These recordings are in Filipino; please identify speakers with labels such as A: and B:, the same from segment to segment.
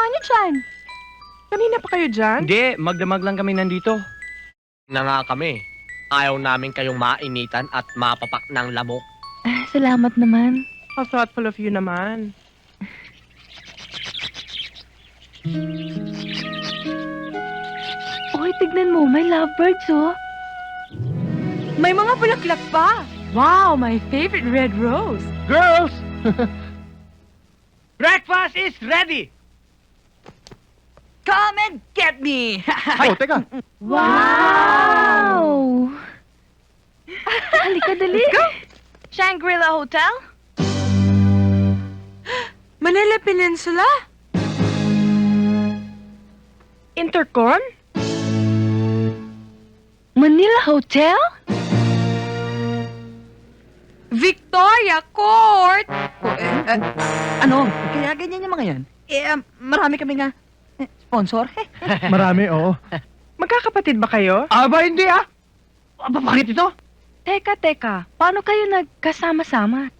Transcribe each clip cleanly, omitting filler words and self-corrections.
A: ginagawa niyo dyan?
B: Kanina pa kayo dyan?
C: Hindi, magdamag lang kami nandito. Na nga kami. Ayaw namin kayong mainitan at mapapak ng lamok.
A: Salamat naman.
B: How thoughtful of you naman.
A: Uy, tignan mo, may lovebirds, oh. May mga bulaklak pa.
B: Wow, my favorite red rose.
C: Girls! Breakfast is ready!
D: Come and get me!
E: Oh, teka.
A: Wow! Halika, dali. Let's go. Shangri-La Hotel?
B: Manila Peninsula? Intercon?
A: Manila Hotel?
D: Victoria Court! Ano? Kaya ganyan yung mga yan? Marami kami nga sponsor.
E: Marami, oo.
B: Magkakapatid ba kayo?
C: Aba, hindi ah! Aba, bakit ito?
A: Teka. Paano kayo nagkasama-sama?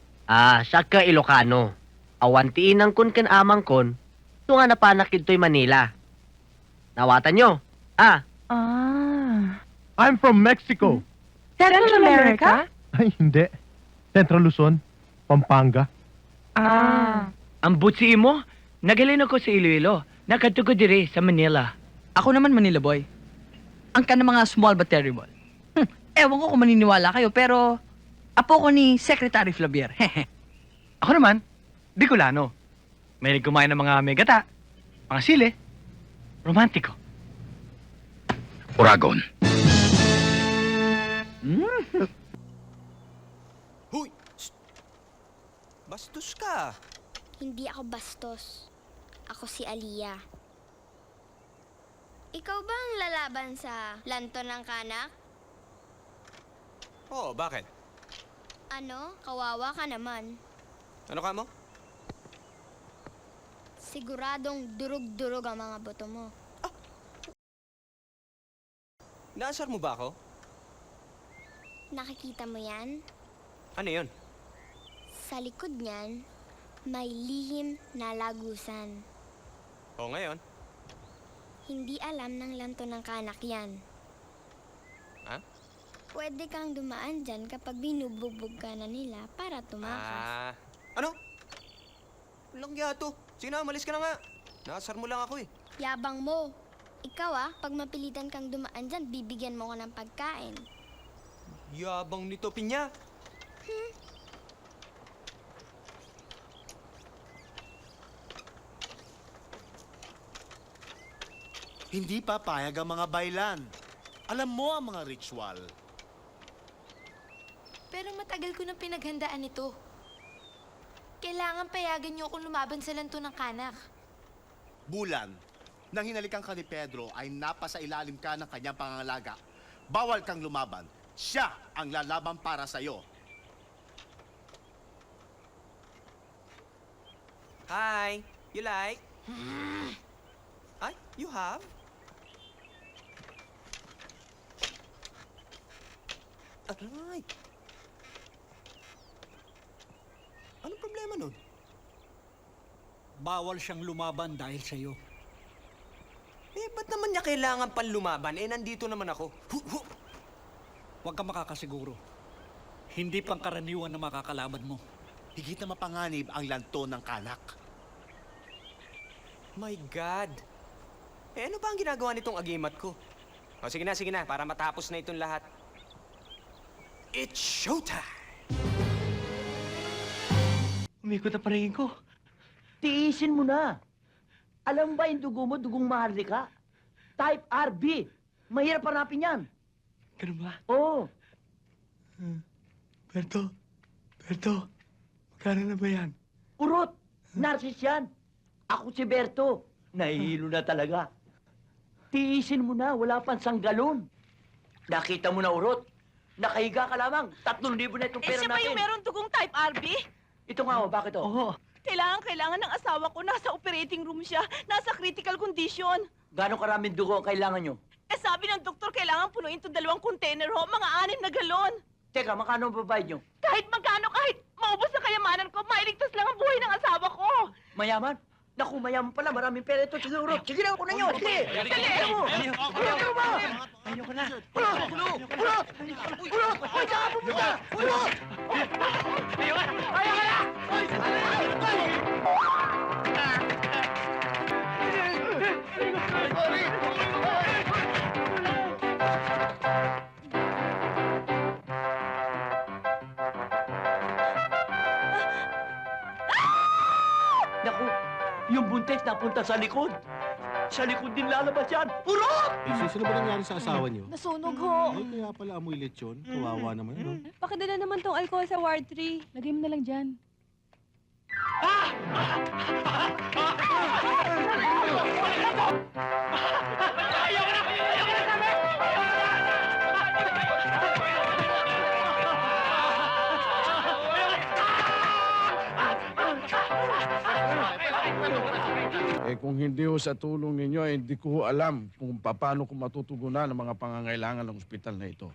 C: Siya ka Ilocano. Awantiin ng kun ken amang kon, ito nga napanakid to'y Manila. Nawatan nyo?
A: Ah.
E: I'm from Mexico.
B: Central America?
E: Ay, hindi. Central Luzon, Pampanga.
C: Ang butsi mo, nagalin ako sa Iloilo. Nakatuko dire sa Manila.
D: Ako naman Manila boy. Ang ka ng mga small but terrible. Ewan ko kung maniniwala kayo, pero apo ko ni Secretary Flavier.
C: Ako naman, Bicolano. May kumain ng mga megata, mga sili, romantiko.
F: Oragon.
G: Huy! Shh! Bastos ka.
H: Hindi ako bastos. Ako si Aliyah. Ikaw ba ang lalaban sa lanto ng kanak?
G: Oo, bakit?
H: Ano? Kawawa ka naman.
G: Ano ka mo?
H: Siguradong durog-durog ang mga boto mo.
G: Naasar mo ba ako?
H: Nakikita mo yan?
G: Ano yun?
H: Sa likod niyan, may lihim na lagusan.
G: O ngayon?
H: Hindi alam ng lanto ng kanak yan.
G: Ha?
H: Pwede kang dumaan dyan kapag binubugbog ka na nila para tumakas.
G: Ano? Walang yato. Sige na, umalis ka na nga. Naasar mo lang ako eh.
H: Yabang mo. Ikaw pag mapilitan kang dumaan dyan, bibigyan mo ko ng pagkain.
G: Yabang nito, Pinya.
I: Hindi papayag ang mga baylan. Alam mo ang mga ritual.
J: Pero matagal ko nang pinaghandaan ito. Kailangan payagan niyo akong lumaban sa lanto ng kanak.
I: Bulan, nang hinalikan ka ni Pedro ay napasa ilalim ka ng kanyang pangangalaga. Bawal kang lumaban. Siya ang lalaban para sa'yo.
G: Hi! You like? Ay, you have? Aray! Anong problema nun?
K: Bawal siyang lumaban dahil sa'yo.
G: Ba't naman niya kailangan pang lumaban? Nandito naman ako.
K: Huwag ka makakasiguro. Hindi pangkaraniwan na makakalaban mo.
I: Higit na mapanganib ang lanto ng kanak.
G: My God! Ano ba ang ginagawa nitong agimat ko? O sige na, para matapos na itong lahat. It's showtime!
C: Umikot na paringin ko.
D: Tiisin mo na. Alam ba yung dugo mo, dugong maharlika? Type RB. Mahirap hanapin yan.
C: Ganun ba?
D: Oo.
C: Berto, magkano na ba yan?
D: Urot. Narcis yan. Ako si Berto. Nahihilo na talaga. Tiisin mo na. Wala pang sanggalon. Nakita mo na, Urot. Nakahiga ka lamang. 3,000 na itong pera
J: siya ba
D: natin.
J: yung meron dugong type RB?
D: Ito nga, bakit
C: Oo.
J: Kailangan ng asawa ko. Nasa operating room siya. Nasa critical condition.
D: Gano'ng karaming dugo ang kailangan nyo?
J: Sabi ng doktor, kailangan punuin to 2 container ho. Mga 6 na galon.
D: Teka, magkano ang babayad nyo?
J: Kahit magkano, kahit maubos na kayamanan ko, mailigtas lang ang buhay ng asawa ko.
D: Mayaman? Naku, mayaman pala. Maraming pera ito siguro. Sige na, una nyo. Sige. Sige mo. Sige mo.
C: Ayoko na.
D: Ulot! Uy, saan ka pupunta? Ulot! Ayaw ka na! Naku, yung buntis napunta sa likod. Sa likod din lalabas yan. Ulot!
I: Isis, ano ba nangyari sa asawa niyo?
A: Nasunog ho.
I: Ay, kaya pala amoy lechon. Kawawa naman, no?
A: Pakidala naman tong alcohol sa Ward 3. Lagay mo na lang dyan.
F: Eh kung hindi ho sa tulong ninyo, eh, hindi ko ho alam kung paano ko matutugunan ang mga pangangailangan ng ospital na ito.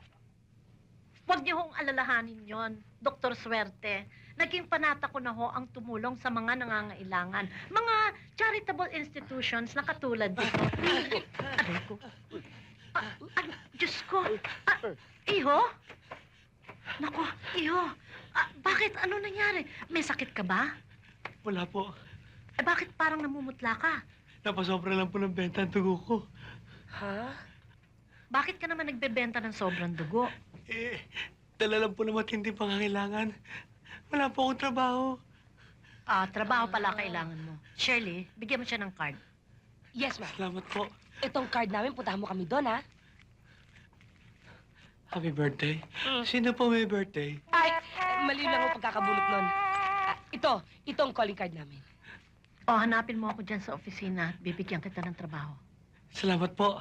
L: Huwag niyo hong alalahanin yon, Dr. Swerte. Naging panata ko na ho ang tumulong sa mga nangangailangan. Mga charitable institutions na katulad dito. Aray ko. Diyos ko. Iho? Naku, Iho. Bakit? Ano nangyari? May sakit ka ba?
C: Wala po.
L: Eh, bakit parang namumutla ka?
C: Napasobra lang po ng benta ang dugo ko.
L: Ha? Bakit ka naman nagbebenta ng sobrang dugo?
C: Eh, dala lang po ng matinding pangangailangan. Wala po akong trabaho.
L: Trabaho pala kailangan mo. Shirley, bigyan mo siya ng card.
B: Yes, ma'am.
C: Salamat po.
B: Itong card namin, puntahan mo kami doon, ha?
C: Happy birthday. Sino po may birthday?
B: Ay, mali lang ang pagkakabulot nun. Ito ang calling card namin.
L: O, hanapin mo ako dyan sa opisina at bibigyan kita ng trabaho.
C: Salamat po.